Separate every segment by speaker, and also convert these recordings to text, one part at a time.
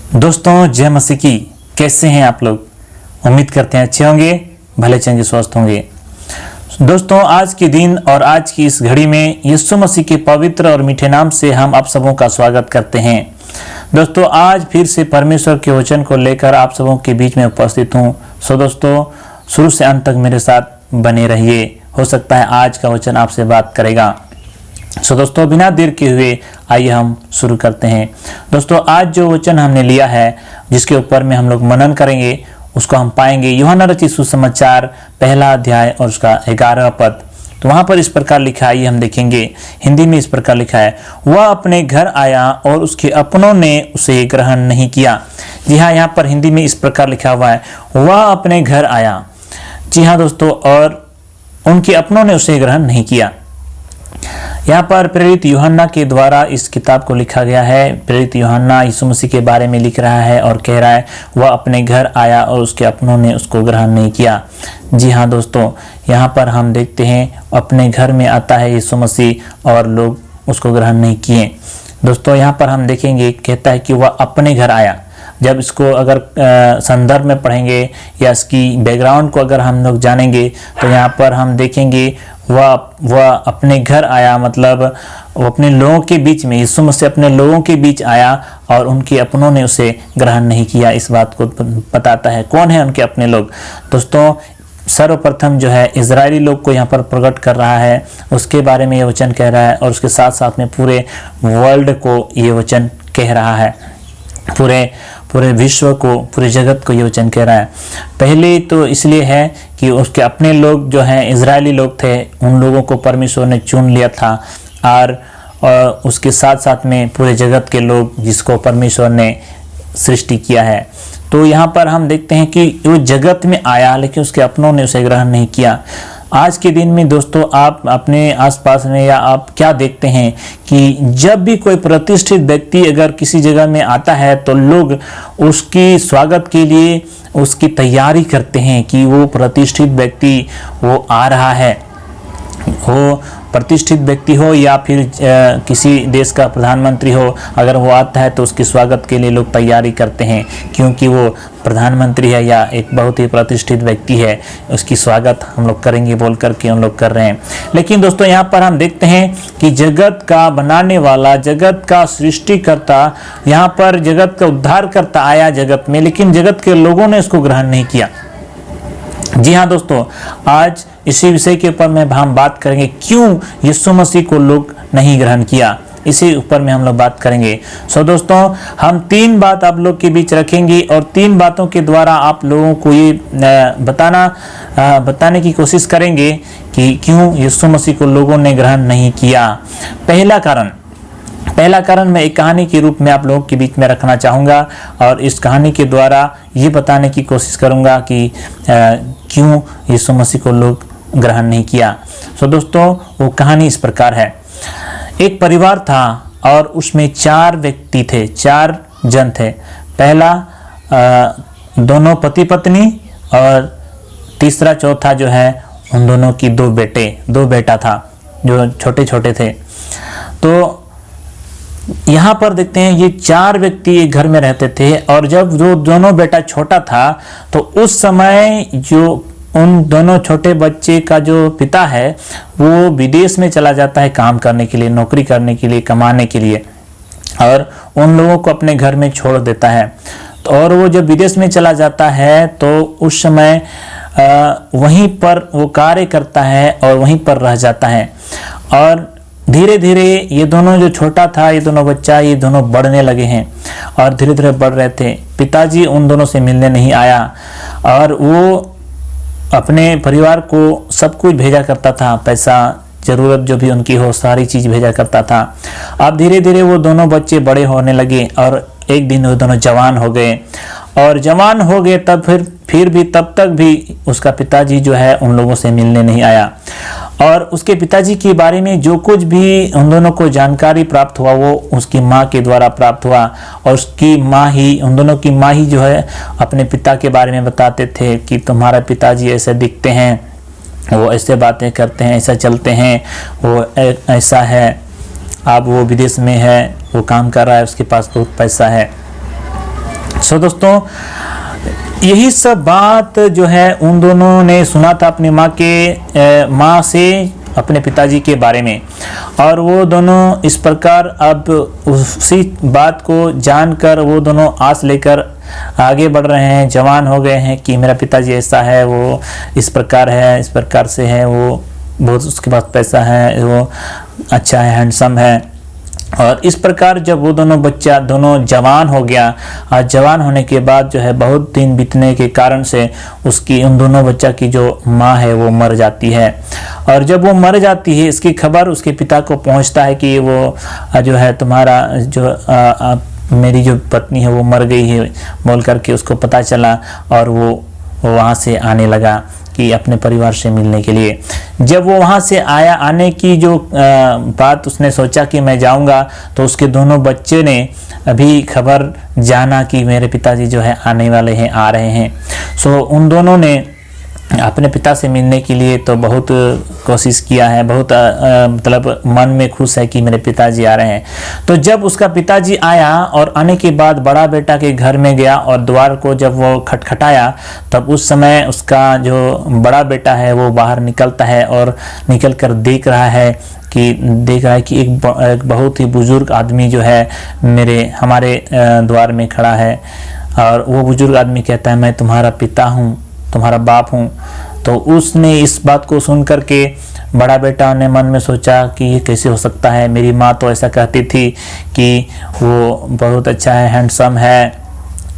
Speaker 1: दोस्तों जय मसीह की। कैसे हैं आप लोग? उम्मीद करते हैं अच्छे होंगे, भले चंगे स्वस्थ होंगे। दोस्तों आज के दिन और आज की इस घड़ी में यीशु मसीह के पवित्र और मीठे नाम से हम आप सबों का स्वागत करते हैं। दोस्तों आज फिर से परमेश्वर के वचन को लेकर आप सबों के बीच में उपस्थित हूँ। सो दोस्तों शुरू से अंत तक मेरे साथ बने रहिए, हो सकता है आज का वचन आपसे बात करेगा। सो दोस्तों बिना देर के हुए आइए हम शुरू करते हैं। दोस्तों आज जो वचन हमने लिया है, जिसके ऊपर में हम लोग मनन करेंगे, उसको हम पाएंगे यूहन्ना रचित सुसमाचार पहला अध्याय और उसका 11वां पद। तो वहां पर इस प्रकार लिखा है, हम देखेंगे हिंदी में इस प्रकार लिखा है, वह अपने घर आया और उसके अपनों ने उसे ग्रहण नहीं किया। जी हाँ, यहाँ पर हिंदी में इस प्रकार लिखा हुआ है, वह अपने घर आया। जी हाँ दोस्तों, और उनके अपनों ने उसे ग्रहण नहीं किया। यहाँ पर प्रेरित यूहन्ना के द्वारा इस किताब को लिखा गया है। प्रेरित यूहन्ना यीशु मसीह के बारे में लिख रहा है और कह रहा है वह अपने घर आया और उसके अपनों ने उसको ग्रहण नहीं किया। जी हाँ दोस्तों, यहाँ पर हम देखते हैं अपने घर में आता है यीशु मसीह और लोग उसको ग्रहण नहीं किए। दोस्तों यहाँ पर हम देखेंगे, कहता है कि वह अपने घर आया। जब इसको अगर संदर्भ में पढ़ेंगे या इसकी बैकग्राउंड को अगर हम लोग जानेंगे तो यहाँ पर हम देखेंगे वह अपने घर आया, मतलब वो अपने लोगों के बीच में, यीशु मसीह अपने लोगों के बीच आया और उनके अपनों ने उसे ग्रहण नहीं किया। इस बात को बताता है। कौन है उनके अपने लोग? दोस्तों सर्वप्रथम जो है इजरायली लोग को यहाँ पर प्रकट कर रहा है, उसके बारे में ये वचन कह रहा है और उसके साथ साथ में पूरे वर्ल्ड को ये वचन कह रहा है, पूरे विश्व को, पूरे जगत को ये वचन कह रहा है। पहले तो इसलिए है कि उसके अपने लोग जो हैं इजरायली लोग थे, उन लोगों को परमेश्वर ने चुन लिया था और उसके साथ साथ में पूरे जगत के लोग जिसको परमेश्वर ने सृष्टि किया है। तो यहाँ पर हम देखते हैं कि वो जगत में आया लेकिन उसके अपनों ने उसे ग्रहण नहीं किया। आज के दिन में दोस्तों आप अपने आसपास में या आप क्या देखते हैं कि जब भी कोई प्रतिष्ठित व्यक्ति अगर किसी जगह में आता है तो लोग उसकी स्वागत के लिए उसकी तैयारी करते हैं कि वो प्रतिष्ठित व्यक्ति वो आ रहा है। हो प्रतिष्ठित व्यक्ति हो या फिर किसी देश का प्रधानमंत्री हो, अगर वो आता है तो उसके स्वागत के लिए लोग तैयारी करते हैं, क्योंकि वो प्रधानमंत्री है या एक बहुत ही प्रतिष्ठित व्यक्ति है, उसकी स्वागत हम लोग करेंगे बोल करके हम लोग कर रहे हैं। लेकिन दोस्तों यहाँ पर हम देखते हैं कि जगत का बनाने वाला, जगत का सृष्टिकर्ता, यहाँ पर जगत का उद्धारकर्ता आया जगत में, लेकिन जगत के लोगों ने इसको ग्रहण नहीं किया। जी हाँ दोस्तों, आज इसी विषय के ऊपर में हम बात करेंगे, क्यों यीशु मसीह को लोग नहीं ग्रहण किया, इसी ऊपर में हम लोग बात करेंगे। सो दोस्तों हम 3 बात आप लोग के बीच रखेंगे और 3 बातों के द्वारा आप लोगों को ये बताने की कोशिश करेंगे कि क्यों यीशु मसीह को लोगों ने ग्रहण नहीं किया। पहला कारण मैं एक कहानी के रूप में आप लोगों के बीच में रखना चाहूँगा और इस कहानी के द्वारा ये बताने की कोशिश करूँगा कि क्यों यीशु मसीह को लोग ग्रहण नहीं किया। सो दोस्तों वो कहानी इस प्रकार है। एक परिवार था और उसमें 4 व्यक्ति थे, 4 जन थे। पहला दोनों पति पत्नी और तीसरा चौथा जो है उन दोनों की 2 बेटा था जो छोटे छोटे थे। तो यहाँ पर देखते हैं ये 4 व्यक्ति एक घर में रहते थे और जब जो दोनों बेटा छोटा था तो उस समय जो उन दोनों छोटे बच्चे का जो पिता है वो विदेश में चला जाता है काम करने के लिए, नौकरी करने के लिए, कमाने के लिए, और उन लोगों को अपने घर में छोड़ देता है। तो और वो जब विदेश में चला जाता है तो उस समय वहीं पर वो कार्य करता है और वहीं पर रह जाता है। और धीरे धीरे ये दोनों जो छोटा था, ये दोनों बच्चा, ये दोनों बढ़ने लगे हैं और धीरे धीरे बढ़ रहे थे। पिताजी उन दोनों से मिलने नहीं आया और वो अपने परिवार को सब कुछ भेजा करता था, पैसा, जरूरत जो भी उनकी हो सारी चीज भेजा करता था। अब धीरे धीरे वो दोनों बच्चे बड़े होने लगे और एक दिन वो दोनों जवान हो गए और जवान हो गए तब फिर भी तब तक भी उसका पिताजी जो है उन लोगों से मिलने नहीं आया। और उसके पिताजी के बारे में जो कुछ भी उन दोनों को जानकारी प्राप्त हुआ वो उसकी माँ के द्वारा प्राप्त हुआ और उसकी माँ ही, उन दोनों की माँ ही जो है अपने पिता के बारे में बताते थे कि तुम्हारा पिताजी ऐसे दिखते हैं, वो ऐसे बातें करते हैं, ऐसा चलते हैं, वो ऐसा है, अब वो विदेश में है, वो काम कर रहा है, उसके पास बहुत पैसा है। सो दोस्तों, यही सब बात जो है उन दोनों ने सुना था अपनी माँ से अपने पिताजी के बारे में, और वो दोनों इस प्रकार अब उसी बात को जानकर वो दोनों आस लेकर आगे बढ़ रहे हैं, जवान हो गए हैं कि मेरा पिताजी ऐसा है, वो इस प्रकार है, इस प्रकार से है, वो बहुत उसके पास पैसा है, वो अच्छा है, हैंडसम है। और इस प्रकार जब वो दोनों जवान हो गया, और जवान होने के बाद जो है बहुत दिन बीतने के कारण से उसकी उन दोनों बच्चा की जो माँ है वो मर जाती है। और जब वो मर जाती है, इसकी खबर उसके पिता को पहुंचता है कि वो जो है तुम्हारा जो मेरी जो पत्नी है वो मर गई है, बोल करके उसको पता चला, और वो वहाँ से आने लगा कि अपने परिवार से मिलने के लिए। जब वो वहाँ से आने की जो बात उसने सोचा कि मैं जाऊँगा, तो उसके दोनों बच्चे ने अभी खबर जाना कि मेरे पिताजी जो है आने वाले हैं, आ रहे हैं। सो उन दोनों ने अपने पिता से मिलने के लिए तो बहुत कोशिश किया है, बहुत मतलब मन में खुश है कि मेरे पिताजी आ रहे हैं। तो जब उसका पिताजी आया और आने के बाद बड़ा बेटा के घर में गया और द्वार को जब वो खटखटाया, तब उस समय उसका जो बड़ा बेटा है वो बाहर निकलता है और निकल कर देख रहा है कि एक बहुत ही बुजुर्ग आदमी जो है हमारे द्वार में खड़ा है। और वो बुजुर्ग आदमी कहता है, मैं तुम्हारा पिता हूँ, तुम्हारा बाप हूँ। तो उसने इस बात को सुन करके बड़ा बेटा ने मन में सोचा कि ये कैसे हो सकता है, मेरी माँ तो ऐसा कहती थी कि वो बहुत अच्छा है, हैंडसम है,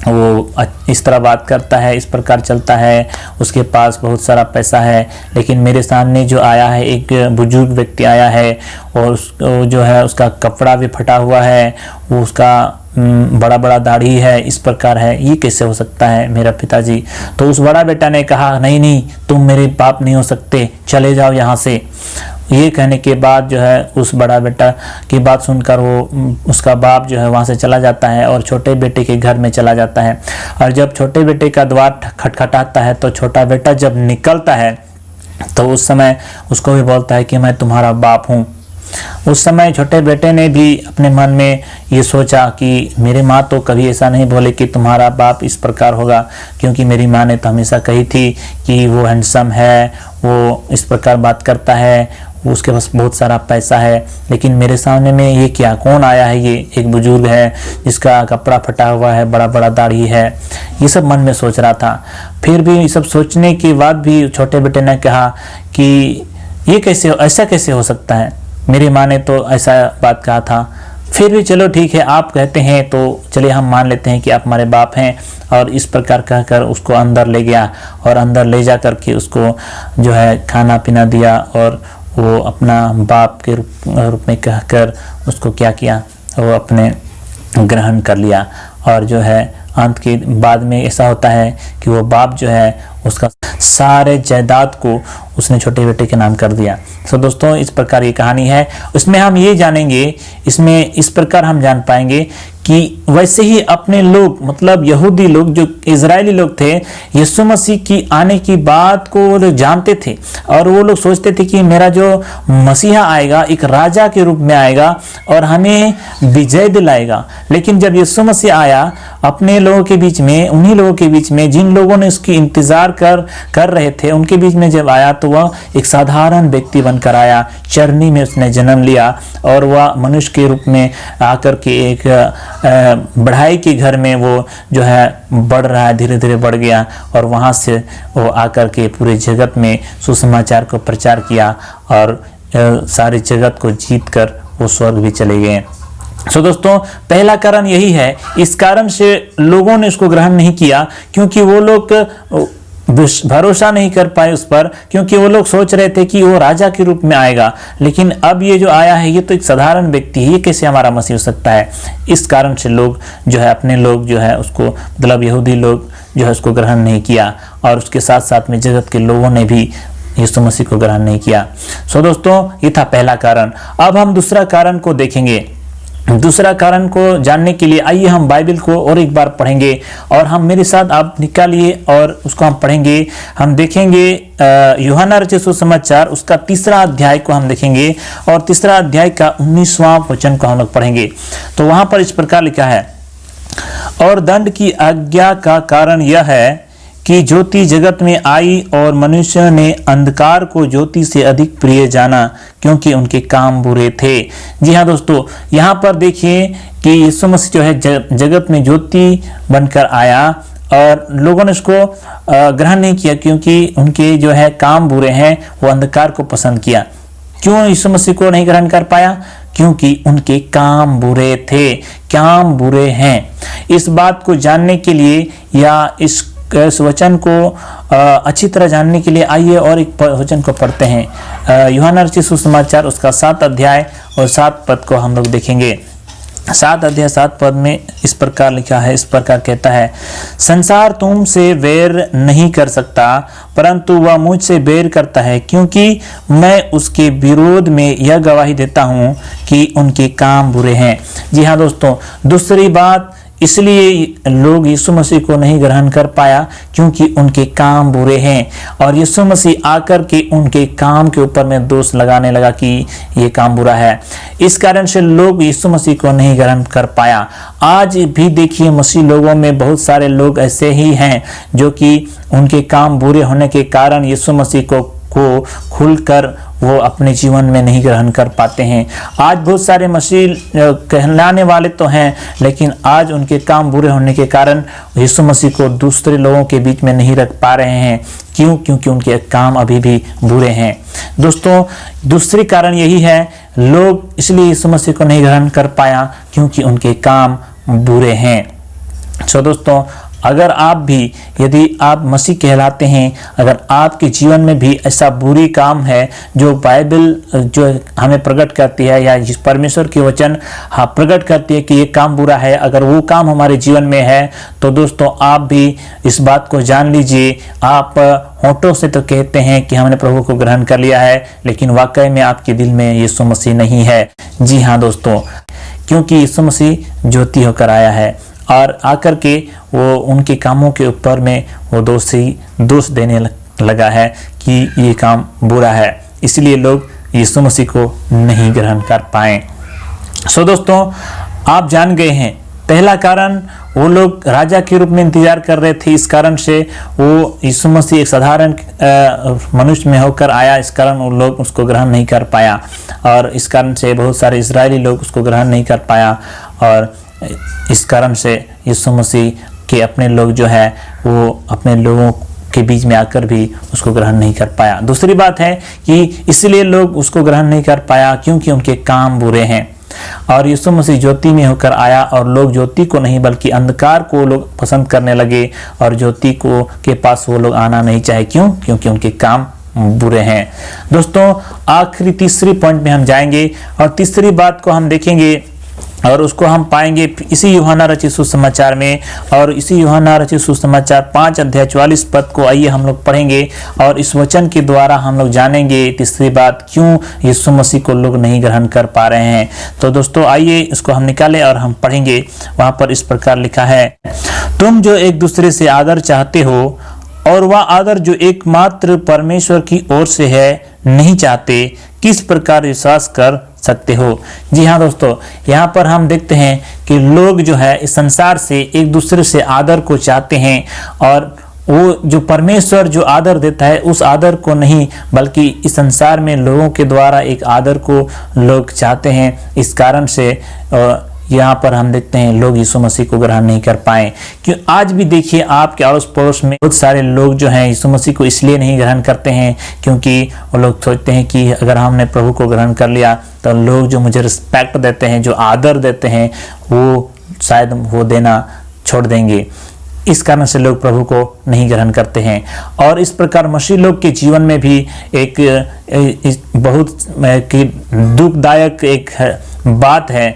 Speaker 1: वो इस तरह बात करता है, इस प्रकार चलता है, उसके पास बहुत सारा पैसा है। लेकिन मेरे सामने जो आया है, एक बुजुर्ग व्यक्ति आया है, और जो है उसका कपड़ा भी फटा हुआ है, वो उसका बड़ा बड़ा दाढ़ी है, इस प्रकार है, ये कैसे हो सकता है मेरा पिताजी। तो उस बड़ा बेटा ने कहा, नहीं, तुम मेरे बाप नहीं हो सकते, चले जाओ यहाँ से। ये कहने के बाद जो है उस बड़ा बेटा की बात सुनकर उसका बाप जो है वहाँ से चला जाता है और छोटे बेटे के घर में चला जाता है। और जब छोटे बेटे का द्वार खटखटाता है, तो छोटा बेटा जब निकलता है तो उस समय उसको भी बोलता है कि मैं तुम्हारा बाप हूँ। उस समय छोटे बेटे ने भी अपने मन में ये सोचा कि मेरी माँ तो कभी ऐसा नहीं बोले कि तुम्हारा बाप इस प्रकार होगा, क्योंकि मेरी माँ ने तो हमेशा कही थी कि वो हैंडसम है, वो इस प्रकार बात करता है, उसके पास बहुत सारा पैसा है। लेकिन मेरे सामने में ये क्या, कौन आया है, ये एक बुजुर्ग है जिसका कपड़ा फटा हुआ है, बड़ा बड़ा दाढ़ी है। ये सब मन में सोच रहा था। फिर भी ये सब सोचने के बाद भी छोटे बेटे ने कहा कि ये ऐसा कैसे हो सकता है, मेरी माँ ने तो ऐसा बात कहा था। फिर भी चलो ठीक है, आप कहते हैं तो चलिए हम मान लेते हैं कि आप हमारे बाप हैं। और इस प्रकार कहकर उसको अंदर ले गया, और अंदर ले जा करके उसको जो है खाना पीना दिया, और वो अपना बाप के रूप में कहकर उसको क्या किया, वो अपने ग्रहण कर लिया। और जो है अंत के बाद में ऐसा होता है कि वो बाप जो है उसका सारे जायदाद को उसने छोटे बेटे के नाम कर दिया। तो दोस्तों, इस प्रकार ये कहानी है। उसमें हम ये जानेंगे, इसमें इस प्रकार हम जान पाएंगे कि वैसे ही अपने लोग, मतलब यहूदी लोग, जो इजरायली लोग थे, यीशु मसीह की आने की बात को वो लोग जानते थे, और वो लोग सोचते थे कि मेरा जो मसीहा आएगा एक राजा के रूप में आएगा और हमें विजय दिलाएगा। लेकिन जब यीशु मसीह आया अपने लोगों के बीच में, उन्हीं लोगों के बीच में जिन लोगों ने उसकी इंतजार कर रहे थे, उनके बीच में जब आया तो वह एक साधारण व्यक्ति बनकर आया। चरनी में उसने जन्म लिया, और वह मनुष्य के रूप में आकर के एक बढ़ाई के घर में वो जो है बढ़ रहा है, धीरे धीरे बढ़ गया, और वहाँ से वो आकर के पूरे जगत में सुसमाचार को प्रचार किया, और सारे जगत को जीत कर वो स्वर्ग भी चले गए। सो दोस्तों, पहला कारण यही है। इस कारण से लोगों ने उसको ग्रहण नहीं किया, क्योंकि वो लोग भरोसा नहीं कर पाए उस पर, क्योंकि वो लोग सोच रहे थे कि वो राजा के रूप में आएगा। लेकिन अब ये जो आया है ये तो एक साधारण व्यक्ति है, ये कैसे हमारा मसीह हो सकता है। इस कारण से लोग जो है, अपने लोग जो है उसको, मतलब यहूदी लोग जो है उसको ग्रहण नहीं किया, और उसके साथ साथ में जगत के लोगों ने भी यीशु मसीह को ग्रहण नहीं किया। सो दोस्तों, ये था पहला कारण। अब हम दूसरा कारण को देखेंगे। दूसरा कारण को जानने के लिए आइए हम बाइबल को और एक बार पढ़ेंगे, और हम मेरे साथ आप निकालिए और उसको हम पढ़ेंगे। हम देखेंगे यूहन्ना रचित सुसमाचार उसका 3 अध्याय को हम देखेंगे, और 3 अध्याय का 19वां वचन को हम लोग पढ़ेंगे। तो वहां पर इस प्रकार लिखा है, और दंड की आज्ञा का कारण यह है कि ज्योति जगत में आई और मनुष्य ने अंधकार को ज्योति से अधिक प्रिय जाना, क्योंकि उनके काम बुरे थे। जी हाँ दोस्तों, यहाँ पर देखिए कि यीशु मसीह जो है जगत में ज्योति बनकर आया और लोगों ने उसको ग्रहण नहीं किया, क्योंकि उनके जो है काम बुरे हैं, वो अंधकार को पसंद किया। क्यों यीशु मसीह को नहीं ग्रहण कर पाया? क्योंकि उनके काम बुरे थे, काम बुरे हैं। इस बात को जानने के लिए या इस वचन को अच्छी तरह जानने के लिए आइए और एक वचन को पढ़ते हैं। यूहन्ना रचित सुसमाचार उसका 7 अध्याय और 7 पद को हम लोग देखेंगे। 7 अध्याय 7 पद में इस प्रकार लिखा है, इस प्रकार कहता है, संसार तुमसे बैर नहीं कर सकता, परंतु वह मुझसे बैर करता है, क्योंकि मैं उसके विरोध में यह गवाही देता हूँ कि उनके काम बुरे हैं। जी हाँ दोस्तों, दूसरी बात इसलिए लोग यीशु मसीह को नहीं ग्रहण कर पाया क्योंकि उनके काम बुरे हैं, और यीशु मसीह आकर के उनके काम के ऊपर में दोष लगाने लगा कि ये काम बुरा है। इस कारण से लोग यीशु मसीह को नहीं ग्रहण कर पाया। आज भी देखिए मसीह लोगों में बहुत सारे लोग ऐसे ही हैं जो कि उनके काम बुरे होने के कारण यीशु मसीह को खुलकर वो अपने जीवन में नहीं ग्रहण कर पाते हैं। आज बहुत सारे मसीह कहलाने वाले तो हैं, लेकिन आज उनके काम बुरे होने के कारण यीशु मसीह को दूसरे लोगों के बीच में नहीं रख पा रहे हैं। क्यों? क्योंकि उनके काम अभी भी बुरे हैं। दोस्तों, दूसरी कारण यही है, लोग इसलिए यीशु मसीह को नहीं ग्रहण कर पाया क्योंकि उनके काम बुरे हैं। सो दोस्तों, अगर आप भी, यदि आप मसीह कहलाते हैं, अगर आपके जीवन में भी ऐसा बुरी काम है जो बाइबल जो हमें प्रकट करती है या जिस परमेश्वर की वचन प्रकट करती है कि ये काम बुरा है, अगर वो काम हमारे जीवन में है, तो दोस्तों आप भी इस बात को जान लीजिए। आप होठों से तो कहते हैं कि हमने प्रभु को ग्रहण कर लिया है, लेकिन वाकई में आपके दिल में यीशु मसीह नहीं है। जी हाँ दोस्तों, क्योंकि यीशु मसीह ज्योति होकर आया है और आकर के वो उनके कामों के ऊपर में वो दोष देने लगा है कि ये काम बुरा है, इसलिए लोग यीशु मसीह को नहीं ग्रहण कर पाए। सो दोस्तों, आप जान गए हैं, पहला कारण वो लोग राजा के रूप में इंतजार कर रहे थे, इस कारण से वो यीशु मसीह एक साधारण मनुष्य में होकर आया, इस कारण वो लोग उसको ग्रहण नहीं कर पाया, और इस कारण से बहुत सारे इजरायली लोग उसको ग्रहण नहीं कर पाया, और इस कारण से यीशु मसीह के अपने लोग जो है वो अपने लोगों के बीच में आकर भी उसको ग्रहण नहीं कर पाया। दूसरी बात है कि इसलिए लोग उसको ग्रहण नहीं कर पाया क्योंकि उनके काम बुरे हैं, और यीशु मसीह ज्योति में होकर आया और लोग ज्योति को नहीं बल्कि अंधकार को लोग पसंद करने लगे, और ज्योति को के पास वो लोग आना नहीं चाहे। क्यों? क्योंकि उनके काम बुरे हैं। दोस्तों, आखिरी तीसरी पॉइंट में हम जाएंगे और तीसरी बात को हम देखेंगे और उसको हम पाएंगे इसी यूहन्ना रचित सुसमाचार में, और इसी यूहन्ना रचित सुसमाचार 5 अध्याय 44 पद को आइए हम लोग पढ़ेंगे, और इस वचन के द्वारा हम लोग जानेंगे तीसरी बात, क्यों यीशु मसीह को लोग नहीं ग्रहण कर पा रहे हैं। तो दोस्तों आइए इसको हम निकालें और हम पढ़ेंगे। वहां पर इस प्रकार लिखा है, तुम जो एक दूसरे से आदर चाहते हो और वह आदर जो एकमात्र परमेश्वर की ओर से है नहीं चाहते, किस प्रकार विश्वास कर सकते हो। जी हाँ दोस्तों, यहाँ पर हम देखते हैं कि लोग जो है इस संसार से एक दूसरे से आदर को चाहते हैं, और वो जो परमेश्वर जो आदर देता है उस आदर को नहीं, बल्कि इस संसार में लोगों के द्वारा एक आदर को लोग चाहते हैं। इस कारण से यहाँ पर हम देखते हैं लोग यीशु मसीह को ग्रहण नहीं कर पाए। क्यों? आज भी देखिए आपके अड़ोस पड़ोस में बहुत सारे लोग जो हैं यीशु मसीह को इसलिए नहीं ग्रहण करते हैं क्योंकि वो लोग सोचते हैं कि अगर हमने प्रभु को ग्रहण कर लिया तो लोग जो मुझे रिस्पेक्ट देते हैं, जो आदर देते हैं, वो शायद वो देना छोड़ देंगे। इस कारण से लोग प्रभु को नहीं ग्रहण करते हैं। और इस प्रकार मसीह लोग के जीवन में भी एक बहुत दुखदायक एक बात है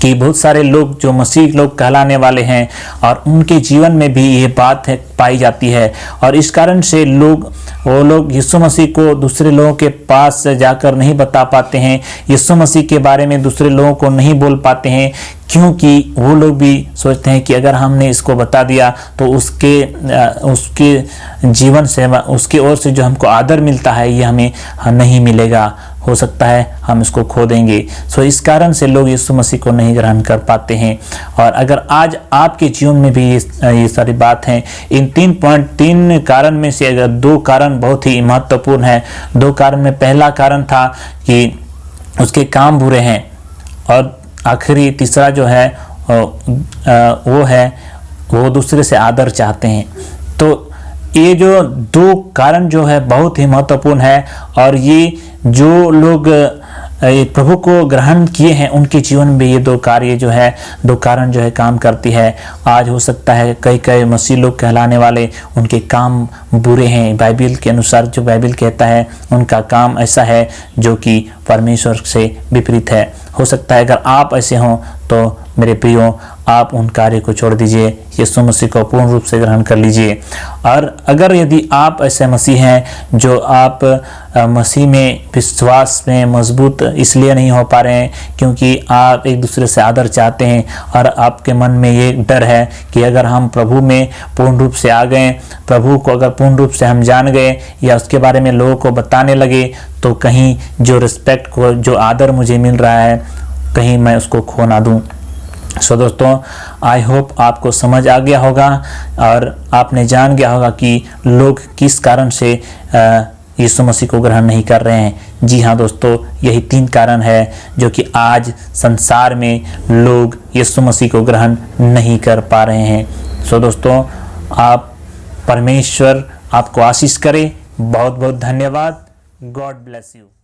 Speaker 1: कि बहुत सारे लोग जो मसीह लोग कहलाने वाले हैं और उनके जीवन में भी ये बात है पाई जाती है, और इस कारण से वो लोग यीशु मसीह को दूसरे लोगों के पास जाकर नहीं बता पाते हैं, यीशु मसीह के बारे में दूसरे लोगों को नहीं बोल पाते हैं, क्योंकि वो लोग भी सोचते हैं कि अगर हमने इसको बता दिया तो उसके जीवन से, उसके ओर से जो हमको आदर मिलता है ये हमें नहीं मिलेगा। हो सकता है हम इसको खो देंगे। सो इस कारण से लोग यीशु मसीह को नहीं ग्रहण कर पाते हैं। और अगर आज आपके जीवन में भी ये सारी बात है, इन 3 कारण में से अगर 2 कारण बहुत ही महत्वपूर्ण है। 2 कारण में पहला कारण था कि उसके काम बुरे हैं, और आखिरी तीसरा जो है वो है वो दूसरे से आदर चाहते हैं। तो ये जो 2 कारण जो है बहुत ही महत्वपूर्ण है, और ये जो लोग प्रभु को ग्रहण किए हैं उनके जीवन में ये 2 कार्य जो है 2 कारण जो है काम करती है। आज हो सकता है कई मसीह लोग कहलाने वाले उनके काम बुरे हैं, बाइबल के अनुसार जो बाइबल कहता है उनका काम ऐसा है जो कि परमेश्वर से विपरीत है। हो सकता है अगर आप ऐसे हों तो मेरे प्रियो, आप उन कार्य को छोड़ दीजिए, यीशु मसीह को पूर्ण रूप से ग्रहण कर लीजिए। और अगर यदि आप ऐसे मसीह हैं जो आप मसीह में विश्वास में मजबूत इसलिए नहीं हो पा रहे हैं क्योंकि आप एक दूसरे से आदर चाहते हैं, और आपके मन में ये डर है कि अगर हम प्रभु में पूर्ण रूप से आ गए, प्रभु को अगर पूर्ण रूप से हम जान गए या उसके बारे में लोगों को बताने लगे, तो कहीं जो रिस्पेक्ट को जो आदर मुझे मिल रहा है कहीं मैं उसको खो ना दूं। सो दोस्तों, आई होप आपको समझ आ गया होगा और आपने जान गया होगा कि लोग किस कारण से यीशु मसीह को ग्रहण नहीं कर रहे हैं। जी हाँ दोस्तों, यही 3 कारण है जो कि आज संसार में लोग यीशु मसीह को ग्रहण नहीं कर पा रहे हैं। सो दोस्तों, आप परमेश्वर आपको आशीष करे। बहुत बहुत धन्यवाद। God bless you.